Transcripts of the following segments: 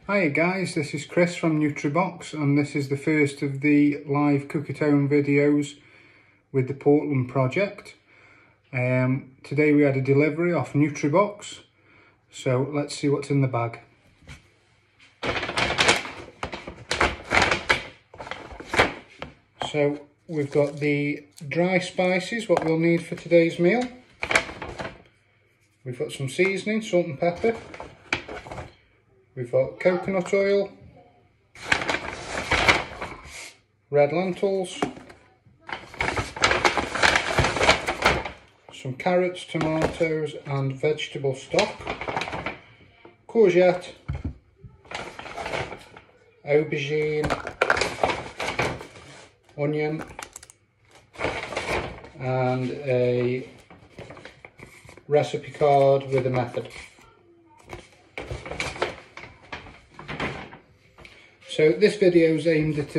Hiya guys, this is Chris from Nutribox and this is the first of the live cook-at-home videos with the Portland project. Today we had a delivery off Nutribox, so let's see what's in the bag. So we've got the dry spices, what we'll need for today's meal. We've got some seasoning, salt and pepper. We've got coconut oil, red lentils, some carrots, tomatoes and vegetable stock, courgette, aubergine, onion and a recipe card with a method. So this video is aimed at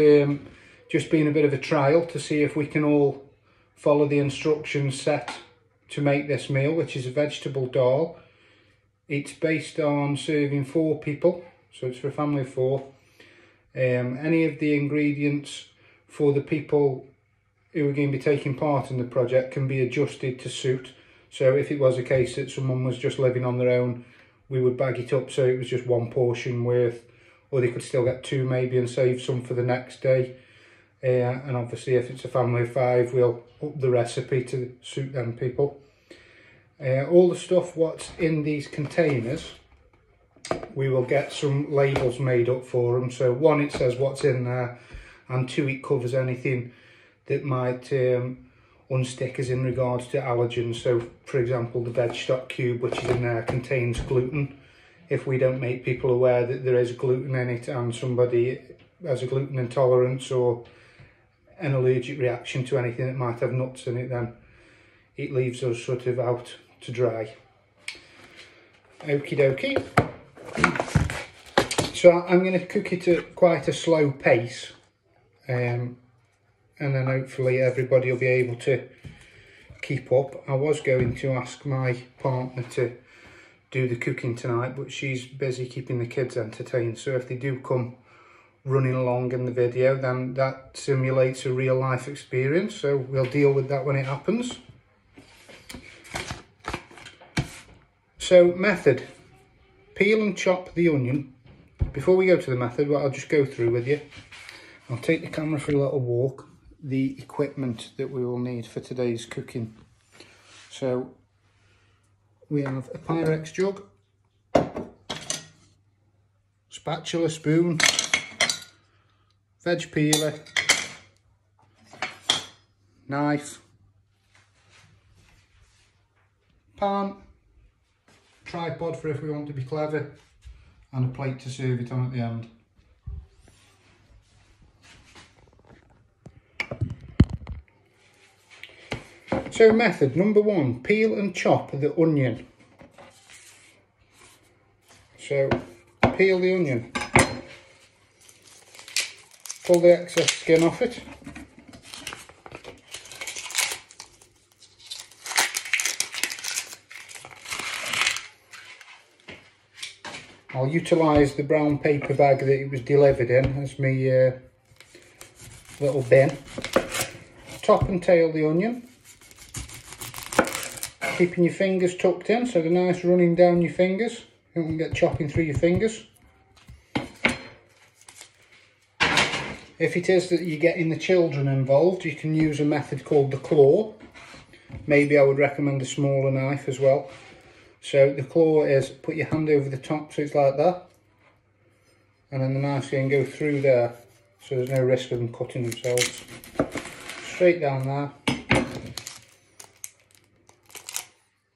just being a bit of a trial to see if we can all follow the instructions set to make this meal, which is a vegetable dal. It's based on serving 4 people, so it's for a family of 4. Any of the ingredients for the people who are going to be taking part in the project can be adjusted to suit. So if it was a case that someone was just living on their own, we would bag it up so it was just 1 portion worth, or they could still get 2 maybe and save some for the next day. And obviously if it's a family of 5, we'll up the recipe to suit them people. All the stuff what's in these containers, we will get some labels made up for them. So 1, it says what's in there, and 2, it covers anything that might unstick as in regards to allergens. So for example, the veg stock cube which is in there contains gluten. If we don't make people aware that there is gluten in it and somebody has a gluten intolerance or an allergic reaction to anything that might have nuts in it, then it leaves us sort of out to dry. Okie dokie. So I'm going to cook it at quite a slow pace, and then hopefully everybody will be able to keep up. I was going to ask my partner to do the cooking tonight, but she's busy keeping the kids entertained, so if they do come running along in the video, then that simulates a real life experience, so we'll deal with that when it happens. So method: peel and chop the onion. Before we go to the method, what I'll just go through with you, I'll take the camera for a little walk, the equipment that we will need for today's cooking. So we have a Pyrex jug, spatula, spoon, veg peeler, knife, pan, tripod for if we want to be clever, and a plate to serve it on at the end. So method number 1, peel and chop the onion. So peel the onion, pull the excess skin off it, I'll utilise the brown paper bag that it was delivered in as my little bin. Top and tail the onion, keeping your fingers tucked in so they're nice running down your fingers. You don't get chopping through your fingers. If it is that you're getting the children involved, you can use a method called the claw. Maybe I would recommend a smaller knife as well. So the claw is put your hand over the top so it's like that, and then the knife can go through there so there's no risk of them cutting themselves. Straight down there.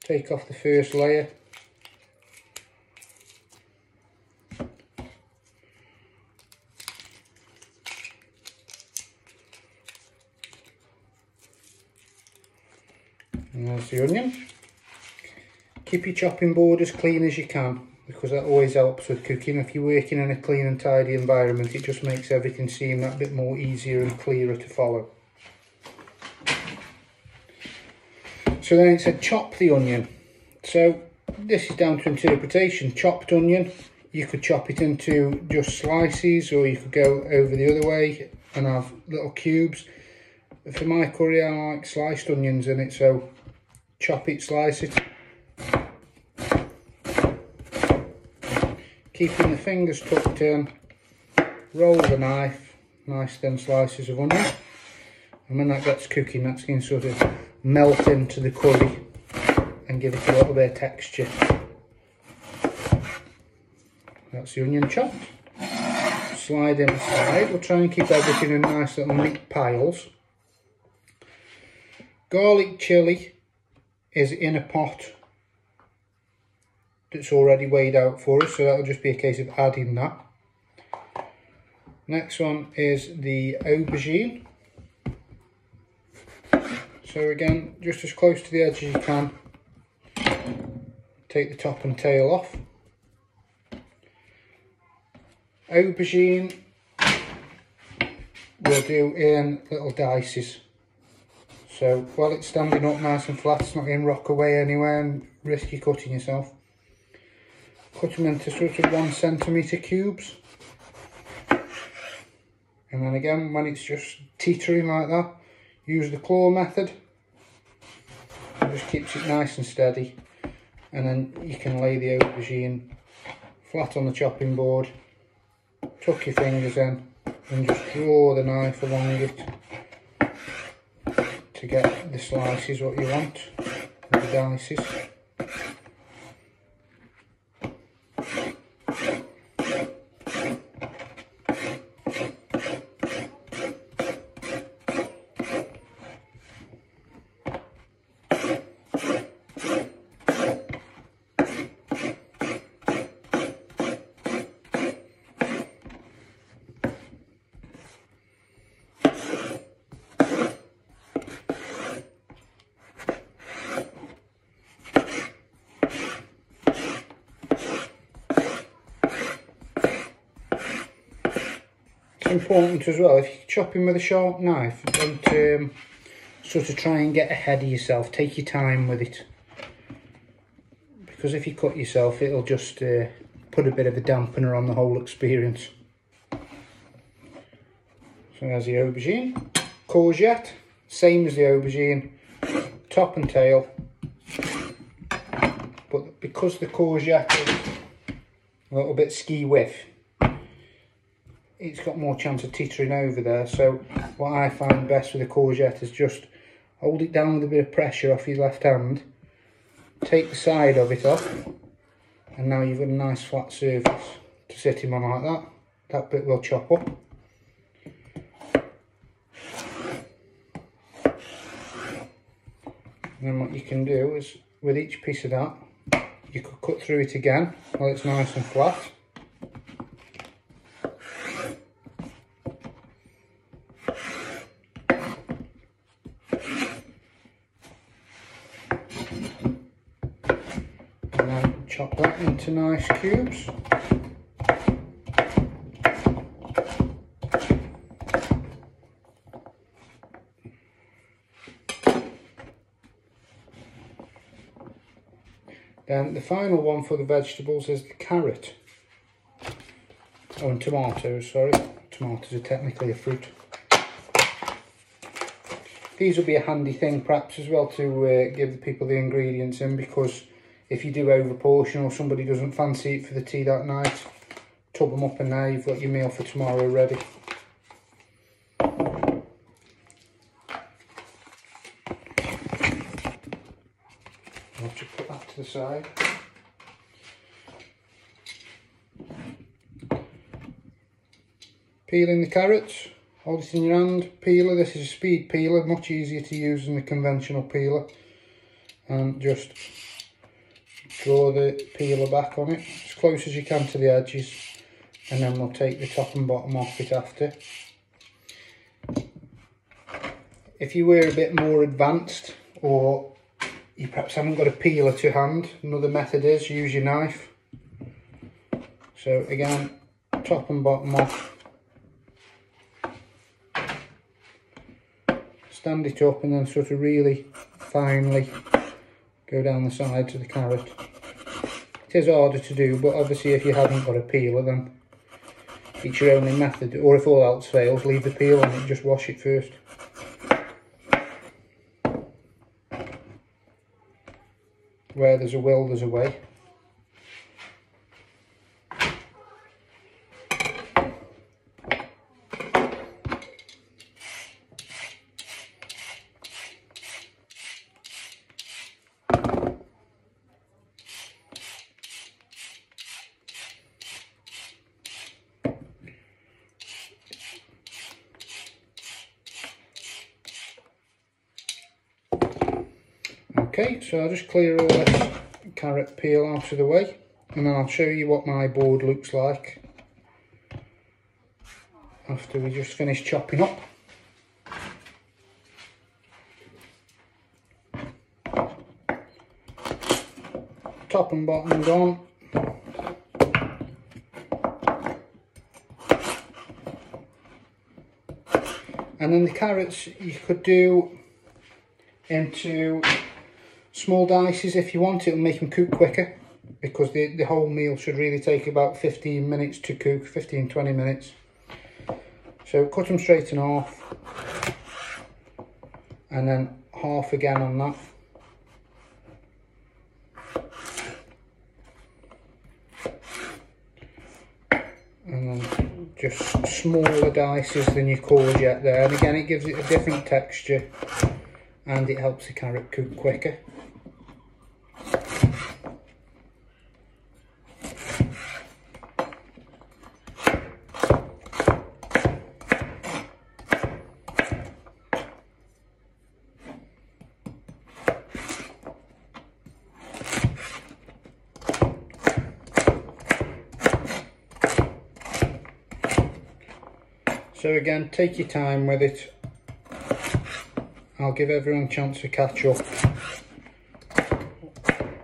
Take off the first layer. And there's the onion. Keep your chopping board as clean as you can, because that always helps with cooking. If you're working in a clean and tidy environment, it just makes everything seem that bit more easier and clearer to follow. So then it said chop the onion. So this is down to interpretation. Chopped onion you could chop it into just slices, or you could go over the other way and have little cubes. For my curry, I like sliced onions in it, so chop it, slice it. Keeping the fingers tucked in, roll the knife, nice thin slices of onion. And when that gets cooking, that's going to sort of melt into the curry and give it a little bit of texture. That's the onion chopped. Slide inside. We'll try and keep everything in nice little neat piles. Garlic chilli is in a pot that's already weighed out for us, so that'll just be a case of adding that. Next one is the aubergine. So again, just as close to the edge as you can. Take the top and tail off. Aubergine we'll do in little dices. So while it's standing up nice and flat, it's not going to rock away anywhere and risk you cutting yourself. Cut them into sort of 1 centimetre cubes. And then again, when it's just teetering like that, use the claw method. It just keeps it nice and steady. And then you can lay the aubergine flat on the chopping board, tuck your fingers in and just draw the knife along it to get the slices what you want, the dices. Important as well, if you're chopping with a sharp knife, don't sort of try and get ahead of yourself. Take your time with it, because if you cut yourself, it'll just put a bit of a dampener on the whole experience. So there's the aubergine. Courgette, same as the aubergine, top and tail, but because the courgette is a little bit ski whiff, it's got more chance of teetering over there. So what I find best with a courgette is just hold it down with a bit of pressure off your left hand, take the side of it off, and now you've got a nice flat surface to sit him on like that. That bit will chop up. And then what you can do is, with each piece of that, you could cut through it again while it's nice and flat. And then chop that into nice cubes. Then the final one for the vegetables is the carrot. Oh, and tomatoes, sorry. Tomatoes are technically a fruit. These will be a handy thing perhaps as well to give the people the ingredients in, because if you do over portion or somebody doesn't fancy it for the tea that night, tub them up and now you've got your meal for tomorrow ready. I'll just put that to the side. Peeling the carrots, hold it in your hand, peeler. This is a speed peeler, much easier to use than the conventional peeler. And just draw the peeler back on it as close as you can to the edges, and then we'll take the top and bottom off it after. If you were a bit more advanced, or you perhaps haven't got a peeler to hand, another method is use your knife. So again, top and bottom off, stand it up and then sort of really finely go down the sides of the carrot. It is harder to do, but obviously if you haven't got a peeler, then it's your only method. Or if all else fails, leave the peel on and just wash it first. Where there's a will, there's a way. Okay, so I'll just clear all this carrot peel out of the way, and then I'll show you what my board looks like after we just finish chopping up. Top and bottom gone. And then the carrots you could do into small dices if you want. It'll make them cook quicker, because the whole meal should really take about 15 minutes to cook, 15-20 minutes. So cut them straight in half, and then half again on that. And then just smaller dices than your courgette there, and again it gives it a different texture and it helps the carrot cook quicker. So again, take your time with it. I'll give everyone a chance to catch up.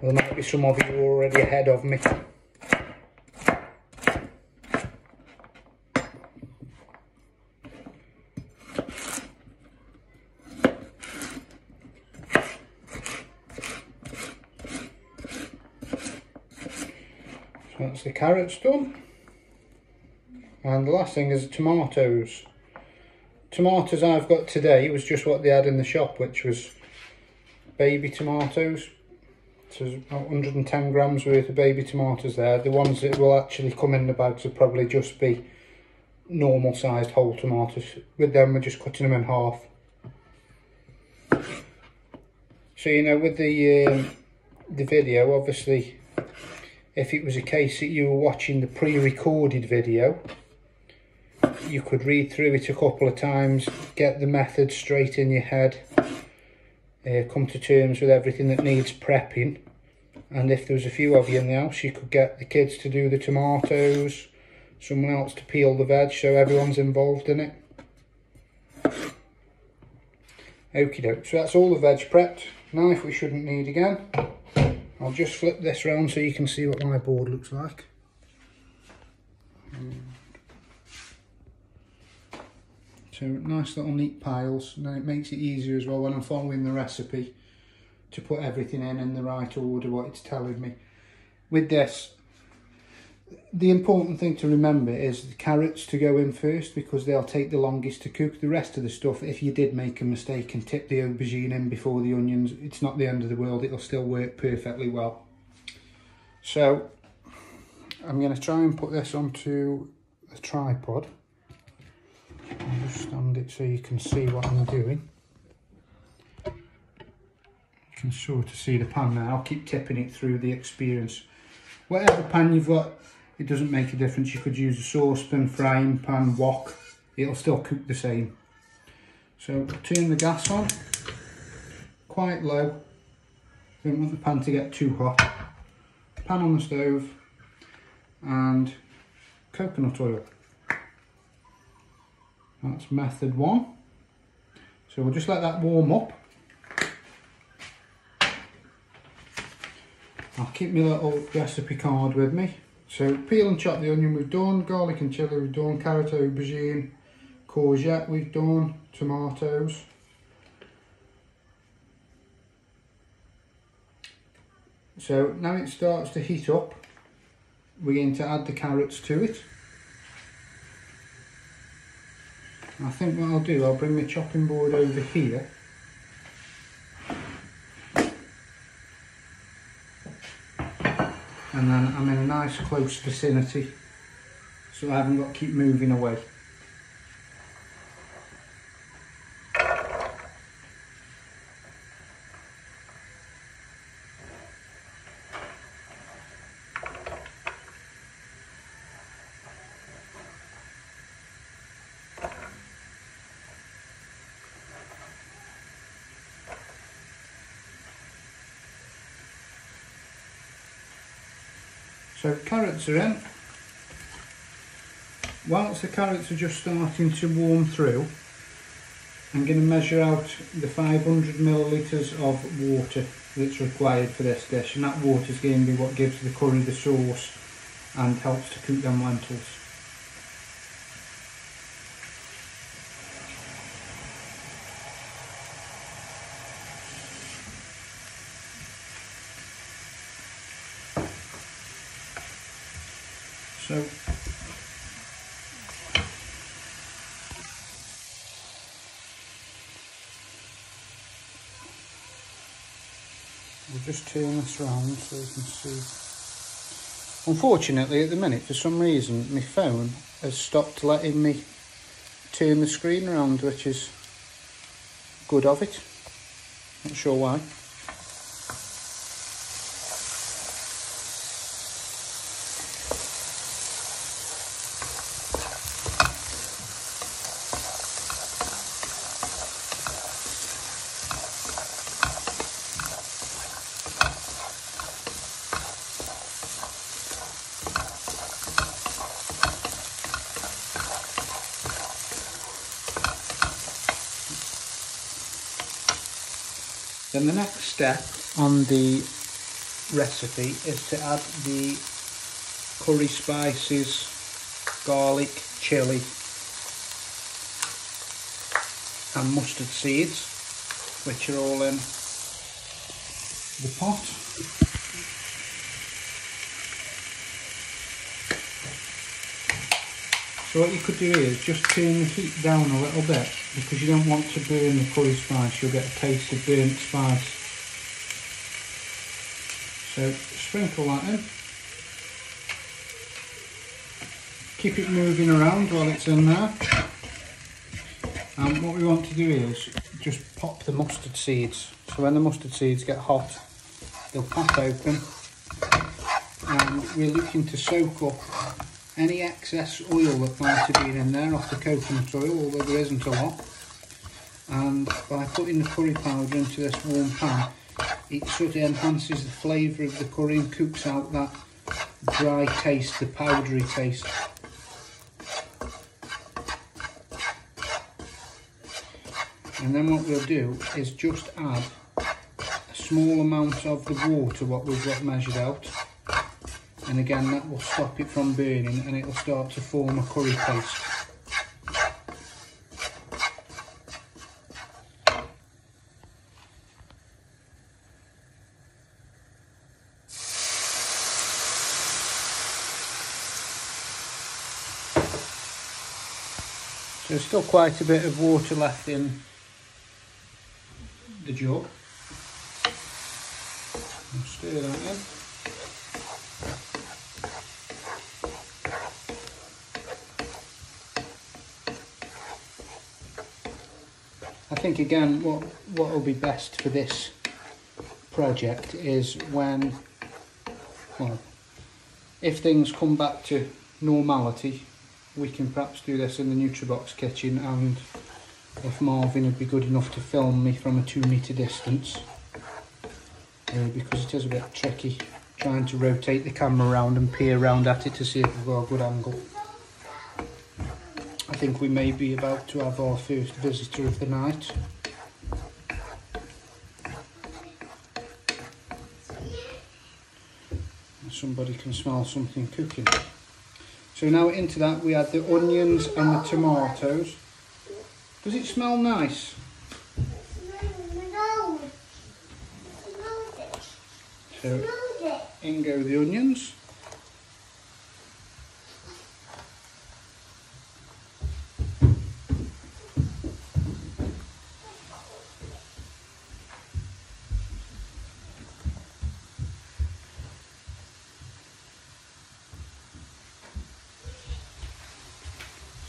There might be some of you already ahead of me. So that's the carrots done. And the last thing is the tomatoes. Tomatoes I've got today was just what they had in the shop, which was baby tomatoes. So there's about 110 grams worth of baby tomatoes there. The ones that will actually come in the bags will probably just be normal sized whole tomatoes. With them we're just cutting them in half. So you know, with the video, obviously if it was a case that you were watching the pre-recorded video, you could read through it a couple of times, get the method straight in your head, come to terms with everything that needs prepping, and if there was a few of you in the house, you could get the kids to do the tomatoes, someone else to peel the veg, so everyone's involved in it. Okie doke, so that's all the veg prepped. Knife we shouldn't need again. I'll just flip this round so you can see what my board looks like. So nice little neat piles, and then it makes it easier as well when I'm following the recipe to put everything in the right order, what it's telling me. With this, the important thing to remember is the carrots to go in first, because they'll take the longest to cook. The rest of the stuff, if you did make a mistake and tip the aubergine in before the onions, it's not the end of the world, it'll still work perfectly well. So I'm going to try and put this onto the tripod. I'll just stand it so you can see what I'm doing. You can sort of see the pan now. I'll keep tipping it through the experience. Whatever pan you've got, it doesn't make a difference. You could use a saucepan, frying pan, wok. It'll still cook the same. So turn the gas on, quite low. Don't want the pan to get too hot. Pan on the stove and coconut oil. That's method one. So we'll just let that warm up. I'll keep my little recipe card with me. So peel and chop the onion we've done, garlic and chilli we've done, carrot, aubergine, courgette we've done, tomatoes. So now it starts to heat up, we're going to add the carrots to it. I think what I'll do, I'll bring my chopping board over here. And then I'm in a nice close vicinity, so I haven't got to keep moving away. So carrots are in. Whilst the carrots are just starting to warm through, I'm going to measure out the 500 millilitres of water that's required for this dish, and that water is going to be what gives the curry the sauce and helps to cook them lentils. So we'll just turn this round so you can see. Unfortunately at the minute, for some reason, my phone has stopped letting me turn the screen around, which is good of it. Not sure why. Then the next step on the recipe is to add the curry spices, garlic, chilli and mustard seeds, which are all in the pot. So what you could do is just turn the heat down a little bit, because you don't want to burn the curry spice, you'll get a taste of burnt spice. So sprinkle that in. Keep it moving around while it's in there. And what we want to do is just pop the mustard seeds. So when the mustard seeds get hot, they'll pop open, and we're looking to soak up any excess oil that might have been in there off the coconut oil, although there isn't a lot. And by putting the curry powder into this warm pan, it sort of enhances the flavour of the curry and cooks out that dry taste, the powdery taste. And then what we'll do is just add a small amount of the water, what we've got measured out. And again, that will stop it from burning, and it will start to form a curry paste. So there's still quite a bit of water left in the jug. I'll stir that in. I think again what will be best for this project is when, well, if things come back to normality, we can perhaps do this in the Nutribox kitchen, and if Marvin would be good enough to film me from a 2 metre distance, because it is a bit tricky trying to rotate the camera around and peer around at it to see if we've got a good angle. I think we may be about to have our first visitor of the night. Somebody can smell something cooking. So now into that we add the onions and the tomatoes. Does it smell nice? So In go the onions.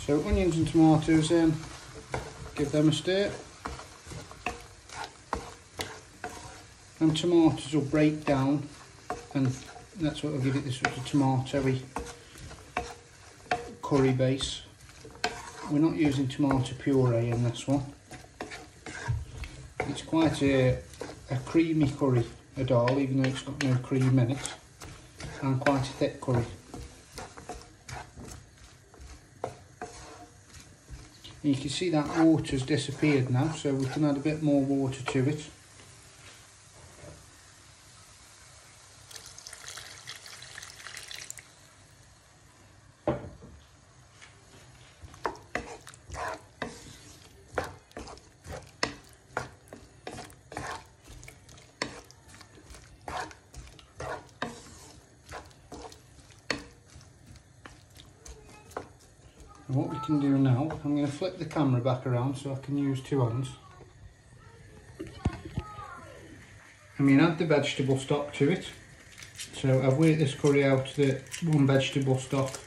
So onions and tomatoes in, give them a stir. And tomatoes will break down, and that's what will give it this sort of tomatoey curry base. We're not using tomato puree in this one. It's quite a creamy curry, a dal, even though it's got no cream in it, and quite a thick curry. And you can see that water's disappeared now, so we can add a bit more water to it. And what we can do now, I'm going to flip the camera back around so I can use two hands. I'm going to add the vegetable stock to it. So I've worked this curry out that one vegetable stock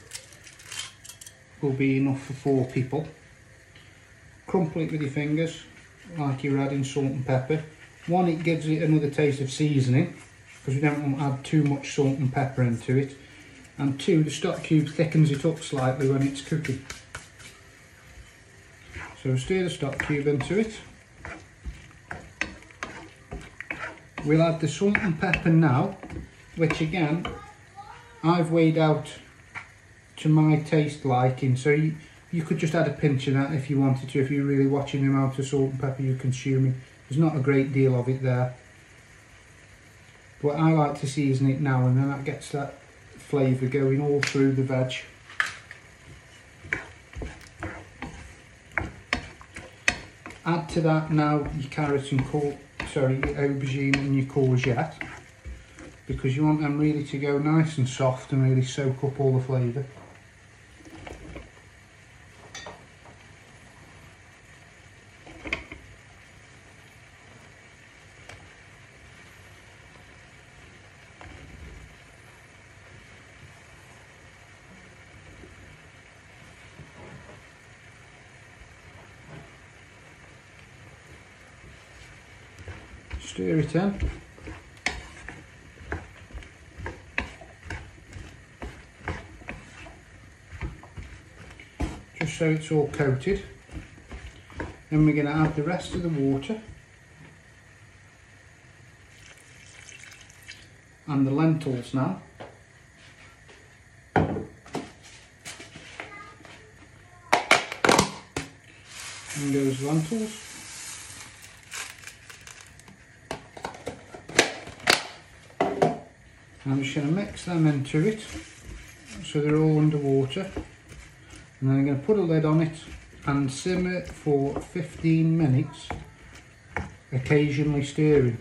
will be enough for 4 people. Crumple it with your fingers like you're adding salt and pepper. One, it gives it another taste of seasoning because we don't want to add too much salt and pepper into it. And 2, the stock cube thickens it up slightly when it's cooking. So stir the stock cube into it. We'll add the salt and pepper now, which again, I've weighed out to my taste liking. So you could just add a pinch of that if you wanted to, if you're really watching the amount of salt and pepper you're consuming. There's not a great deal of it there. But I like to season it now, and then that gets that flavour going all through the veg. Add to that now your carrot and your aubergine and your courgette, because you want them really to go nice and soft and really soak up all the flavour. Stir it in. Just so it's all coated. Then we're going to add the rest of the water and the lentils now. And goes lentils. I'm just going to mix them into it so they're all underwater, and then I'm going to put a lid on it and simmer for 15 minutes, occasionally stirring.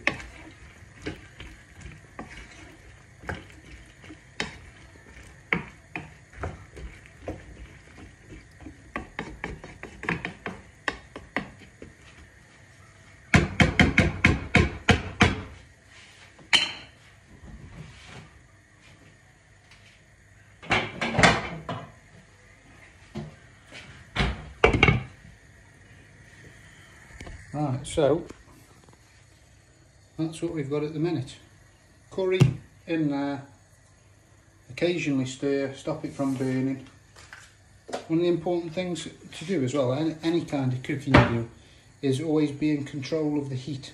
Right, so that's what we've got at the minute. Curry in there, occasionally stir, stop it from burning. One of the important things to do as well, any kind of cooking you do, is always be in control of the heat.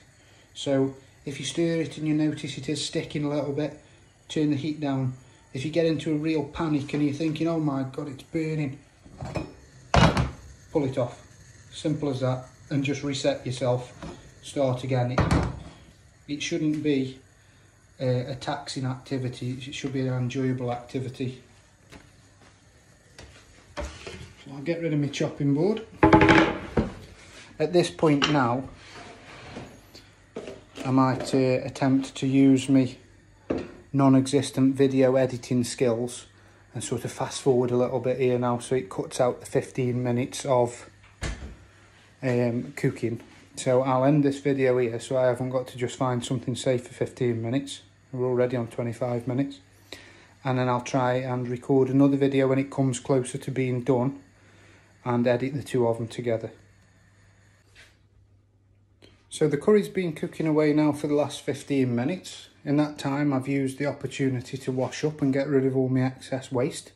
So if you stir it and you notice it is sticking a little bit, turn the heat down. If you get into a real panic and you're thinking, oh my god, it's burning, pull it off. Simple as that. And just reset yourself, start again. It shouldn't be a taxing activity, it should be an enjoyable activity. So I'll get rid of my chopping board. At this point now, I might attempt to use my non-existent video editing skills and sort of fast forward a little bit here now, so it cuts out the 15 minutes of cooking. So I'll end this video here, so I haven't got to just find something safe for 15 minutes. We're already on 25 minutes. And then I'll try and record another video when it comes closer to being done and edit the two of them together. So the curry's been cooking away now for the last 15 minutes. In that time I've used the opportunity to wash up and get rid of all my excess waste.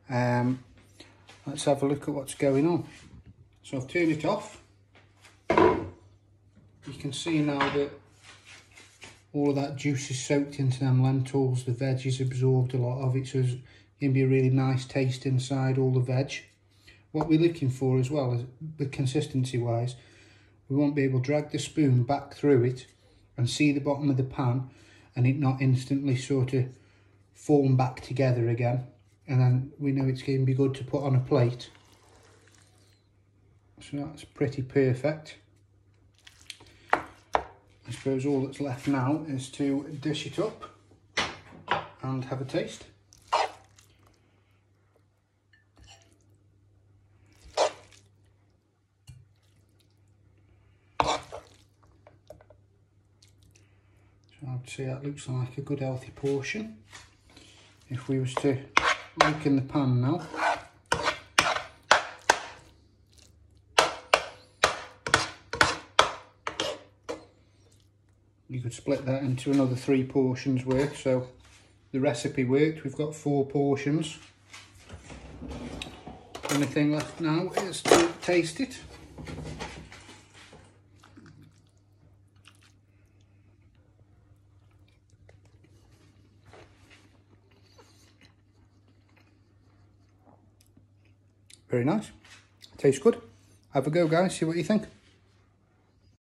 Let's have a look at what's going on. So I've turned it off. You can see now that all of that juice is soaked into them lentils. The veg has absorbed a lot of it, so it's going to be a really nice taste inside all the veg. What we're looking for as well is the consistency wise. We won't be able to drag the spoon back through it and see the bottom of the pan and it not instantly sort of form back together again. And then we know it's going to be good to put on a plate. So that's pretty perfect. I suppose all that's left now is to dish it up and have a taste. I would say that looks like a good healthy portion. If we was to look in the pan now, you could split that into another 3 portions worth. So the recipe worked, we've got 4 portions. The only thing left now is to taste it. Very nice. Tastes good. Have a go, guys. See what you think.